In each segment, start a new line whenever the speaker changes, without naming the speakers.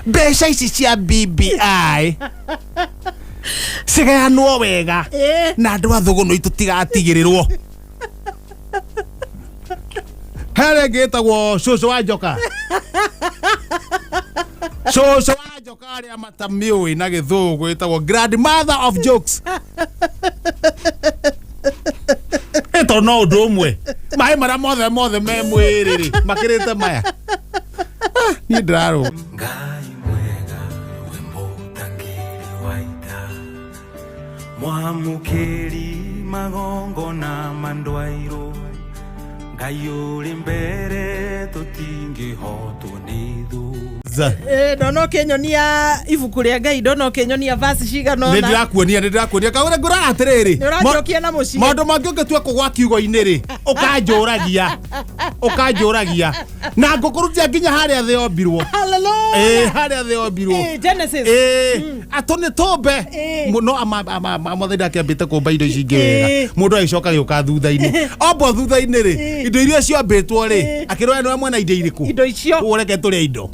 Besha ici cia BBI. Cigayanwo wega. Na andu athuguno itutigatigĩrĩrwo. Hele getagwo Cucu wa Njoka. Cucu wa Njoka arĩa matamiũĩ na gĩthũngũ ĩtagwo grandmother of jokes. Ito no ũndũ ũmwe. Maĩ marĩa mothe me mwĩrĩ makĩrĩte maya. Niĩ ndararũ.
Ngai mwega we mũtakĩrĩ waita, mwamũkĩri magongo na mandwairũ, Ngai ũrĩ mbere tũtingĩhotwo nĩ thũ.
Ndono kenyonia ibuku rĩa Ngai, ndono kenyonia verse cigana ona.
Nĩndĩrakuonia kaũrĩa ngũra atĩrĩrĩ.
Nĩũranjokia na mũciĩ.
Maũndũ mangĩ ũngĩtua kũgwa kiugo-inĩ rĩ, ũkanjũragia. Na ngũkũrutia nginya harĩa thĩ yombirwo.
Hallelujah.
Harĩa thĩ yombirwo.
Genesis.
Atũ nĩ tũmbe. No amothe ndakĩambĩte kũmba indo ici ingĩ wega. Mũndũ agĩcoka gĩũka thutha-inĩ. Ombo thutha-inĩ rĩ, indo iria ciombĩtwo rĩ, akĩrora nĩ mwena indo irĩkũ.
Indo icio.
Ũreke tũrĩa indo.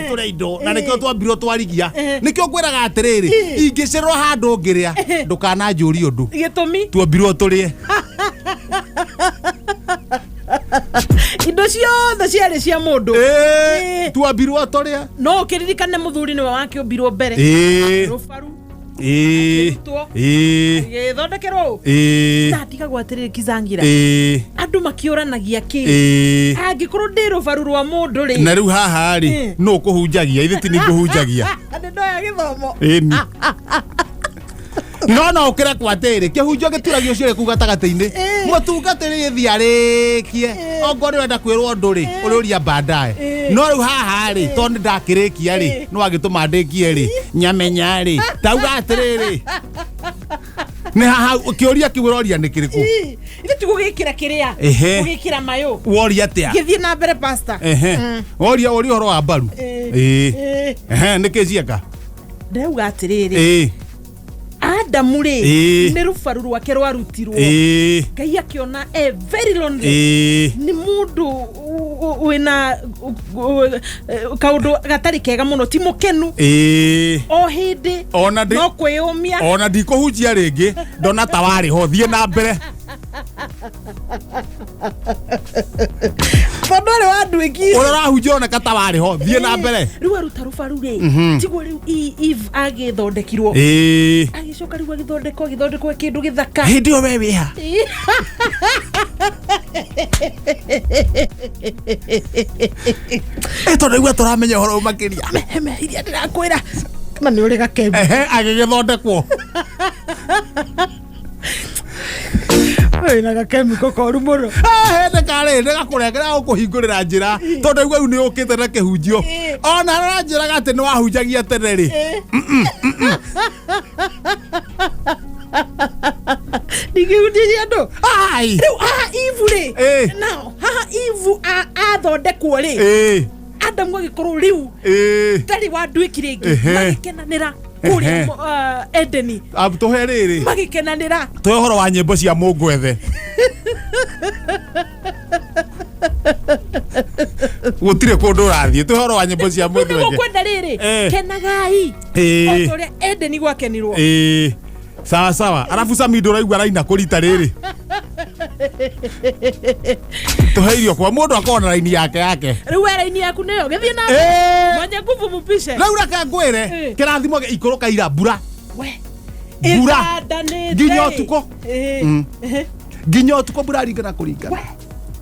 Tũrĩa indo. Na nĩkĩo twambirwo twarigia. Nĩkĩo ngwĩraga atĩrĩrĩ, ingĩcerwo handũ ngĩrĩa, ndũkananjũrie ũndũ.
Gĩtũmi.
Twambirwo tũrĩe.
Indo ciothe ciarĩ cia mũndũ.
Twambirwo tũrĩa.
No ũkĩririkane mũthuri nĩwe wakĩũmbirwo mbere. Rũbaru. Gĩthondekerwo. Na tigagwo atĩrĩrĩ Kizangira. Andũ makĩũranagia kĩ. Angĩkorwo ndĩ rũbaru rwa mũndũ rĩ.
Na rĩu haha rĩ, no ũkũhunjagia, ithe ti nĩngũhunjagia.
Ndoya gĩthomo.
No ũkĩrekwo atĩrĩ, kĩhunjio gĩturagio ciothe kuu gatagatĩ-inĩ. Mũtungatĩri thiarĩkie. Ongorwo ũrenda kwĩrwo ũndũ rĩ, ũrĩũria baadaye. No rĩu haha rĩ, tondũ nĩndakĩrĩkia rĩ, no agĩtũma ndĩkie rĩ, nyamenya rĩ. Tauga atĩrĩrĩ. Nĩ haha kĩũria kĩu ũroria nĩ kĩrĩkũ?
Ithe tugũgĩkĩra kĩrĩa? Gũgĩkĩra mayũ.
Woria atĩa?
Gĩthiĩ na mbere pastor.
Woria ũhoro wa mbaru. Nĩkĩ cieka?
Ndauga atĩrĩrĩ. Adamu rĩ, nĩ rũbaru rwake rwarutirwo. Ngai akĩona very lonely. Nĩ mũndũ wĩna kaũndũ gatarĩ kega mũno, ti mũkenu. O hĩndĩ no kwĩyũmia.
Ona ndikũhunjia rĩngĩ, ndona ta warĩ ho, thiĩ na mbere.
Tondũ ũrĩ wanduĩkire.
Ũrahunjia oneka ta warĩ ho, thiĩ na mbere.
Rĩu aruta rũbaru rĩ, tiguo rĩu Eve agĩthondekirwo. Agĩcoka rĩu agĩthondekwo kĩndũ gĩthaka.
Hĩndĩ ĩyo we wĩha. Tondũ rĩu tũramenya ũhoro makĩria.
Iria ndĩrakwĩra. Kana nĩ ũrĩ gakembe.
Agĩgĩthondekwo.
Na gakemiko koru mũno.
Hĩndĩ karĩ ndĩgakũrengera gũkũhingũrĩra njĩra. Tondũ rĩu nĩ ũkĩte na kĩhunjio. Ona aranjĩraga atĩ nĩ wahunjagia tene rĩ.
Ndingĩhunjia andũ. Rĩu haha Ivu rĩ. Haha Ivu athondekwo rĩ. Adamu agĩkorwo rĩu. Ndarĩ wanduĩkire ĩngĩ. Magĩkenanĩra. Kũrĩa Edeni.
Tũhe rĩrĩ.
Magĩkenanĩra.
Tũhe ũhoro wa nyĩmbo cia Mũngwethe. Gũtirĩ kũndũ ũrathiĩ. Tũhe ũhoro wa nyĩmbo cia Mũngwethe.
Mũkwenda rĩrĩ. Kenagai. O ũrĩa Edeni gwakenirwo.
Sawa sawa. Arabu Sami ndũraigua raina kũrita rĩrĩ. Tũhe irio kwa mũndũ akorwo na raini yake.
Rĩu raini yaku nĩyo gĩthiĩ na mwenye nguvu mupishe.
Rĩu reke ngwĩre kĩrathimo ikũrũka ira mbura.
Mbura.
Nginya ũtukũ. Nginya ũtukũ mbura ringana kũringana.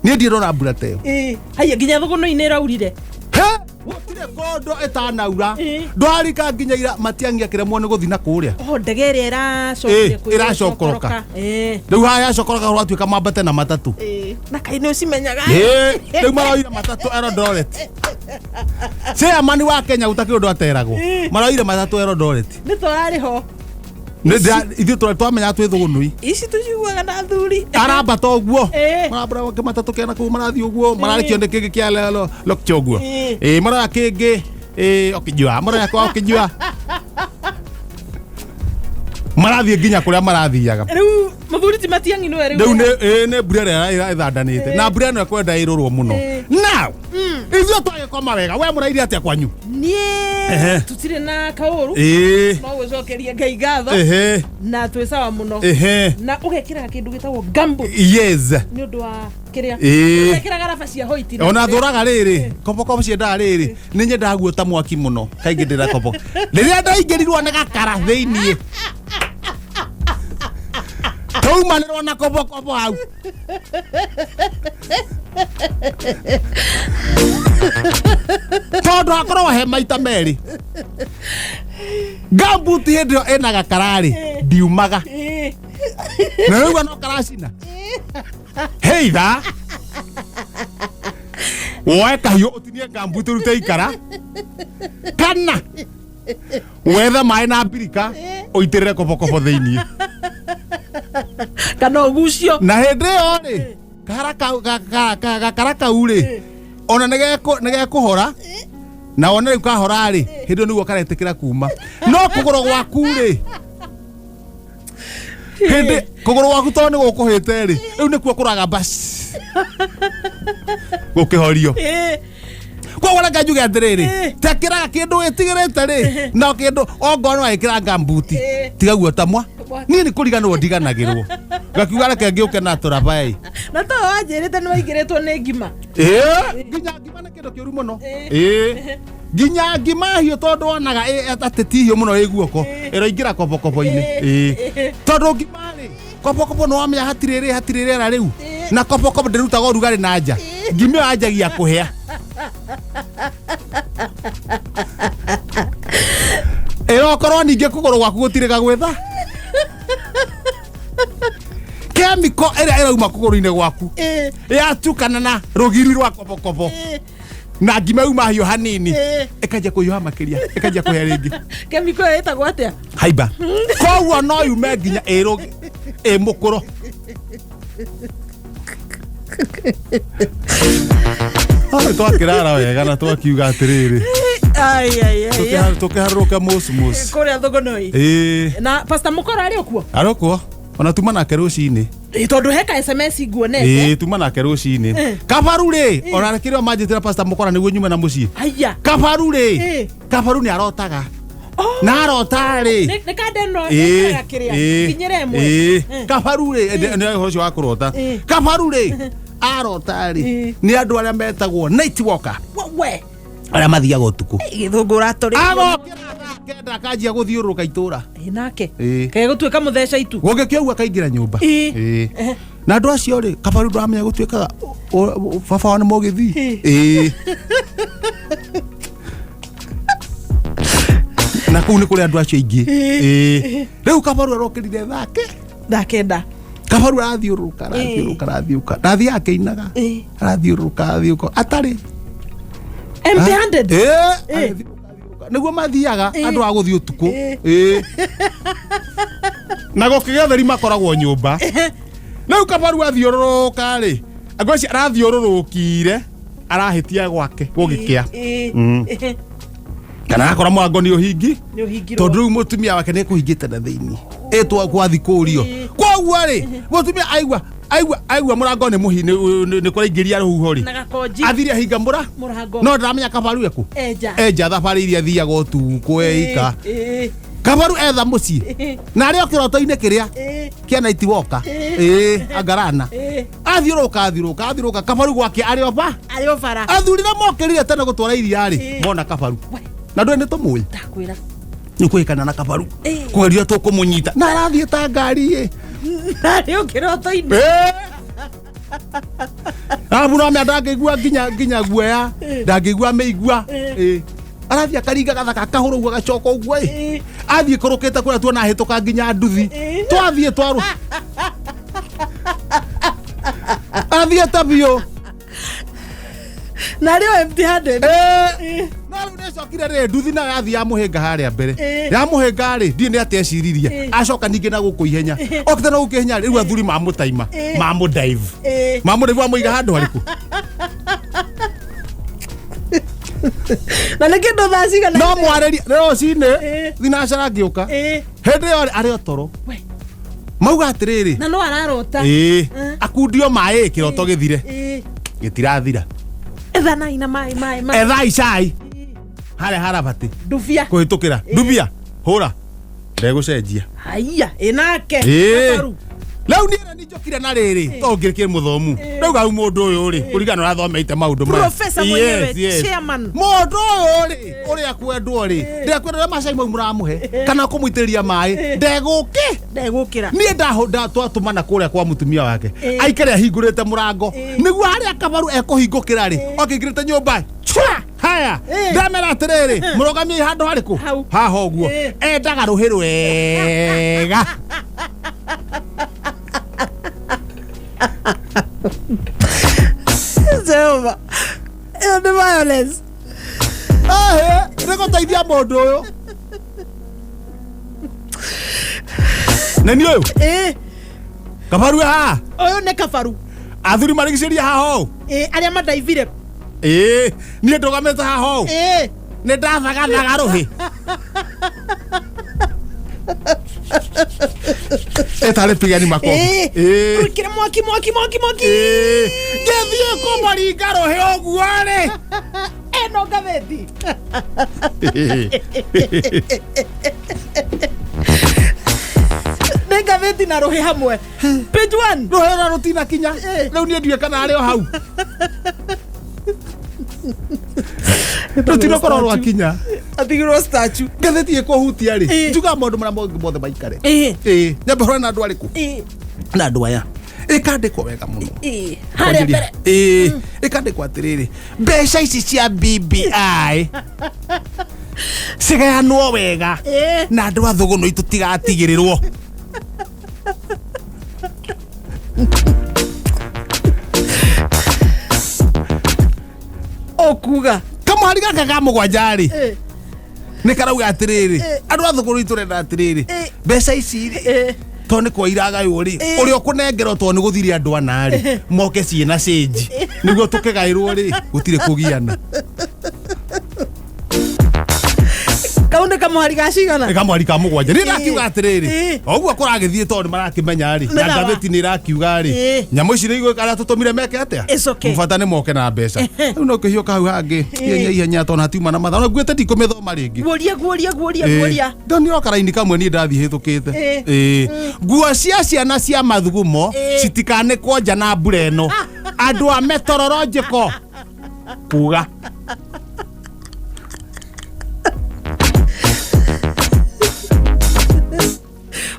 Niĩ ndirona mbura ta ĩyo.
Haya nginya thũgũno-inĩ ĩraurire.
Gũtirĩ kũndũ ĩtanaura. Ndwarika nginya ira matiangia kĩremwo nĩ gũthiĩ na kũrĩa.
Ndege ĩrĩa ĩracokire
ĩracokoroka. Rĩu haya yacokoroka rwatuĩka mambate na matatũ.
Na kaĩ nĩ ũcimenyaga.
Rĩu maroire matatũ Eldoret. Chairman wa Kenya gũtakĩrĩ ũndũ ateragwo. Maroire matatũ Eldoret.
Nĩ twararĩ ho.
Ithuĩ twamenya twĩ thũgũnũi.
Ici tũciugaga na thuri.
Arambata ũguo. Marambara ke matatũ kena kũu marathiĩ ũguo. Mararekio nĩ kĩngĩ kĩa lelo lokcho ũguo. Maraya kĩngĩ okijua. Maraya kwa okijua. Marathiĩ nginya kũrĩa marathiaga.
Rĩu mũthuri ti Matiang'i nĩwe rĩu.
Rĩu nĩ mbura ĩrĩa ĩthandanĩte. Na mbura ĩno ĩkwenda ĩrorwo mũno. Now, ithuĩ twagĩkoma wega. We mũraire atĩa kwanyu?
Niĩ tutire na kauru no gwecokeria ngai gatho na twi sawa muno na ugekira kindu gitagwo gambo
yes
ni undu wa kiria ugekira garafa cia hoiti
ona thuraga riri kopo ciendaga riri ni nyendaga guota mwaki muno kaingi ndira kopo riria ndaingirirwo na gakara thiini taumanirwo na kopo hau tondu akorwo he maita meri gambuti hindio ena gakarari ndiumaga na riu no karacina heitha woe kahiu utinie gambuti rute ikara kana wetha mai na mbirika uitirire kopo thiini
kana ugucio
na hindi yo ri gakara kau ri ona nige kuhora na ona riu kahora ri hindi niguo karetikira kuma no kugoro gwaku ri hindi kugoro gwaku to ni gukuhite ri riu nikuo kuraga bas gukihorio kwa wala gajuge atiriri takira kindu itigirite ri na kindu ongono aikira gambuti tiga guotamwa ni ni kuriganwo ndiganagirwo gakiuga reke ngiuke na turabai
na to wanjirite ni waigiritwo ni ngima
nginya ngima na kindu kiuru muno nginya ngima hiyo tondu onaga ateti hiyo muno iguoko iroingira kopo-ini tondu ngima ri kopo no amya hatiriri ra riu na kopo ndirutaga urugari na nja ngima anjagia kuhea korwo ninge kugoro gwaku gutiriga gwetha kemiko ira irauma kugoro-ini gwaku yatukana na rugiri rwa kopo na ngima uma hiyo hanini ikaja kuyuha makiria ikaja kuhea ringi
kemiko itagwo atia
haiba koguo no yume nginya irugi mukuro twakirara wega na twakiuga atiriri tukiharuruka mus
kuria thogonoi na Pastor Mukoro ari okuo ona tuma nake rucini
tondu heka SMS nguonete
tuma nake rucini kabaru ri ona rekire manjitira Pastor Mukora niguo nyume na mucii
aya
kabaru ri kabaru ni arotaga na arota ri
ne kadeno ya kiria kinyere mwe
kabaru ri ni hocio wa kurota kabaru ri arota ri ni andu aria metagwo night walker
we
aria mathiaga utuku
githungura tori
kenda kanjia guthiuruka itura
nake kaya gutuika mutheca itu
gungikiogu akaingira nyumba na andu acio ri kabaru ndamenya gutuikaga baba wa mugithi na kuu ni kuri andu acio ingi riu kabaru arokirire
thakenda
kabaru arathiuruka nathi akeinaga arathiuruka atari
empty handed
niguo mathiaga andu a guthii utuku na gukigia theri makoragwo nyumba riu kabaru athiururuka ri agweci arathiururukire arahitia gwake gugikia kana akora mwango ni uhingi tondu riu mutumia wake ni kuhingite na thiini etwa kwathi kurio koguo ri mutumia aigua murango ni muhi ni kuraingiria ruhuho ri athire hinga murango no ndamenya kabaru eku eja thabari iria thiaga utuku eika kabaru etha mucii na ri okiroto-ini kiria kia night walker agarana athiuruka kabaru gwake arioba athurire mokirire tene gutwara iria ri mona kabaru na ndwe ni tumui
ndakwira
ni kuikana na kabaru kweria tukumunyita na arathie ta ngari
nari ukiroto-ini
abuna me ndangigua nginya guoya ndangigua meigua arathie akaringa gathaka kahuru gwa gacoka uguo athie kurukite kuria tuona hituka nginya nduthi twathie twaru athie tabio
na rio empty handed
na riu necokire ri nduthi na yathi ya muhinga haria mbere ya muhinga ri ndi ni ateciririe acoka ningi na guku ihenya okite na guku ihenya riu athuri mamutaima mamudive amuiga handu hariku
na niki ndo thasiga
no mwareri ro cine thinacara ngiuka hindi yo ari otoro mauga atiriri
na no ararota
akundio mai kiroto githire gitirathira
etha nai na mai
etha icai hale harabati
Ndubia
kuhitukira ndubia hura ndegucenjia
haya inake
Kabaru Lau nira ni jokire na riri to ngirikire muthomu ndauga u mundu uyu ri kurigana rathomeite maundu ma
Professor mwenyewe chairman
mundu uyu ri uri akwendwo ri ndekwendera macai mau muramuhe kana kumuitiriria mai ndegukira ni ndahoda twatumana kuria kwa mutumia wake aikare ahingurite murango niguo haria Kabaru ekuhingukira ri okingirite nyumba haya ndamera atiriri murogamie handu hariku haha uguo endaga ruhi rwega
Jehova and the violence
rego taithia mundu uyu nani uyu Kabaru ha
uyu ne Kabaru
athuri marigiciria haho
aria madaivire
nie ndugamite haho ni ndathagathaga ruhi etale pigani mako
kire mwaki
ngethie kumaringa ruhi oguo ri
eno gavethi gavethi na ruhi hamwe page 1
ruhi na rutina kinya riu nie ndiye kana ari o hau rutino kororo akinya
atigirwo statue
gathethi ekuhutia ri njuga maundu maria mothe maikare nyambe hore na andu ariku na andu aya ikandikwo wega muno
haria mbere
ikandikwo atiriri mbeca ici cia BBI cigayanwo wega na andu athuguno itutigatigiririrwo
okuga
kamari gaka ga mugwanja ri ni karauga atiriri andu athuguru iturenda atiriri mbeca ici ri to ni kwa iraga yuri uri okunengerwo to ni guthiri andu ana ri moke ciina change niguo tukigairwo ri gutire kugiana
kaunde kamari gacigana
kamari ka mugwanja ni rakiuga atiriri oguo kuragithie to ni marakimenya ri na gaveti ni rakiuga ri nyamu ici ni igwikara tutumire meke atia mfata ni moke na mbeca riu no kihioka hau hangi ihenya to na tiuma na matha no gwete ndikumithoma ringi
guoria
ndoni okaraini kamwe ni ndathi hitukite nguo cia ciana cia mathugumo citikanikwo nja na mbura eno andu a meteorological kuga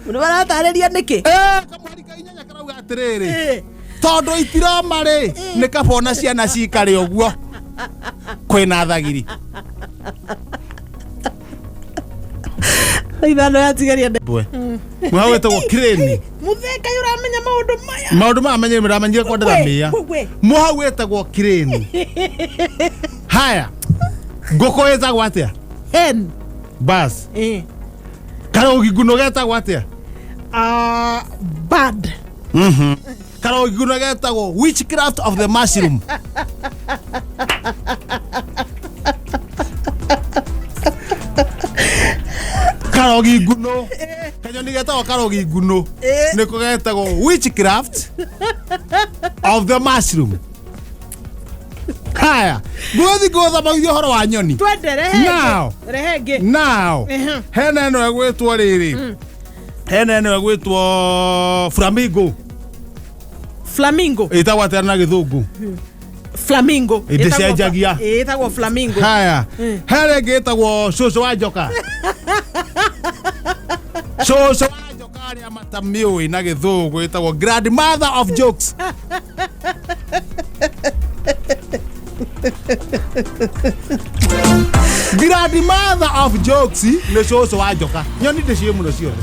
Mundu baratariria niki
kamari ka inyanya karauga atiriri tondu itiroma ri ni kabona ciana cikare uguo kwina thagiri
ithano yatigaria
bwe mwawetwo crane
mutheka yuramenya
maundu maya mamenyire kwa ndaramia mwawetwo crane haya ngoko etagwo atia
hen
bas karogi guno getagwo atia
bad
karogi guno getagwo witchcraft of the mushroom karogi guno kanyoni getagwo karogi guno niko getagwo witchcraft of the mushroom haya guthi gotha maithio horo wa nyoni
twende rehenge
now hena eno egwitwo riri hena eno egwitwo flamingo itagwo atia na githungu
flamingo
iticenjagia
itagwo flamingo
haya hena ingi itagwo cucu wa njoka cucu wa njoka aria matamiui na githungu itagwo grandmother of jokes grandmother of jokes ni cucu wa njoka nyoni ndicie muno ciothe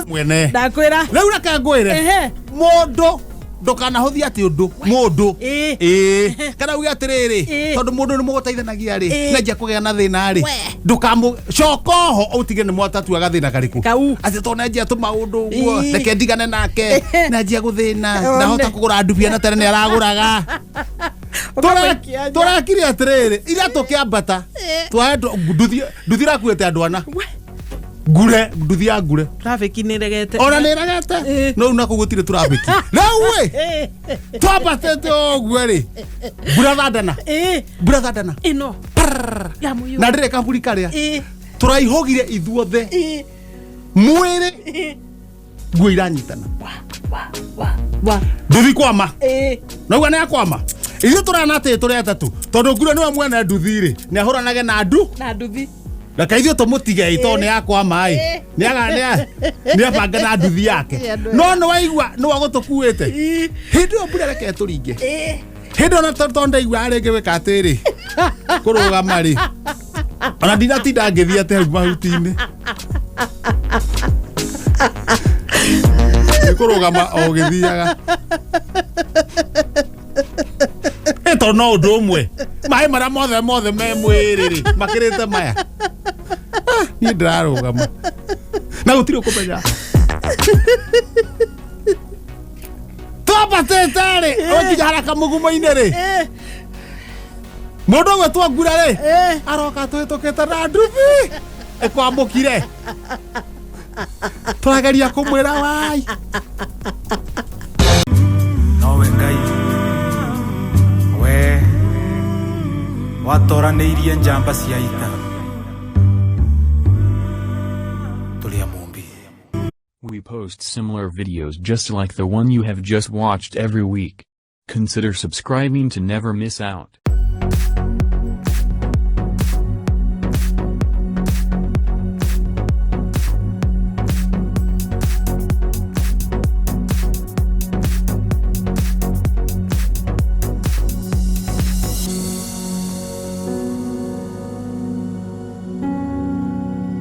mwene
ndakwira
riu reke ngwire mundu ndukanahuthia ati undu mundu kana uge atiriri tondu mundu ni mugutaithanagia ri na njia kugea na thina ri ndukamu cokoho utige ni mwatatua gathina kariku ati to na njia tu maundu guo reke ndigane nake na njia guthina ndahota kugura ndubia na tere ni araguraga turakiri atiriri ira tukiambata twaendo nduthira kuete andu ana ngure nduthia ngure
traffic ni regete
ona ni regete no na kugutire traffic nawe twambatete ogwe ri brother dana
ino Ya muyo.
Na ndire kamburi karia. Turaihogire ithuothe. Mwiri. Nguo iranyitana.
Wa.
Nduthi kwama. Nauga nä akwama ithuä tå rana atä tå rä atatu tondå nguro nä we mwene nduthi-rä nä ahåranage na nduthi reka ithuä tå må tigei tondå nä akwama nä abanga na nduthi yake no nä waigua nä wa gå tå kuä te hä ndä ä yo mbura reke tå ringe hä ndä ona tondå ndaigua rä ngä wä ka atä rä kå rå gama rä ona ndinatinda ngä thiä atä hau mahuti-inä nä kå rå gama o gä thiaga to no å ndå å mwe maä marä a mothe me mwä rä rä makä rä te maya niä ndä rarå gama na gå tirä å kå menya twambatä te rä å nginya haraka må gumo-inä rä må ndå å gwe twangura rä aroka twä tå kä te na nduthi ä kwambå kire tå rageria kå mwä ra wai
nowe ngai we watoranĩirie njamba cia ita tũrĩa mũmbi.
We post similar videos just like the one you have just watched every week. Consider subscribing to never miss out.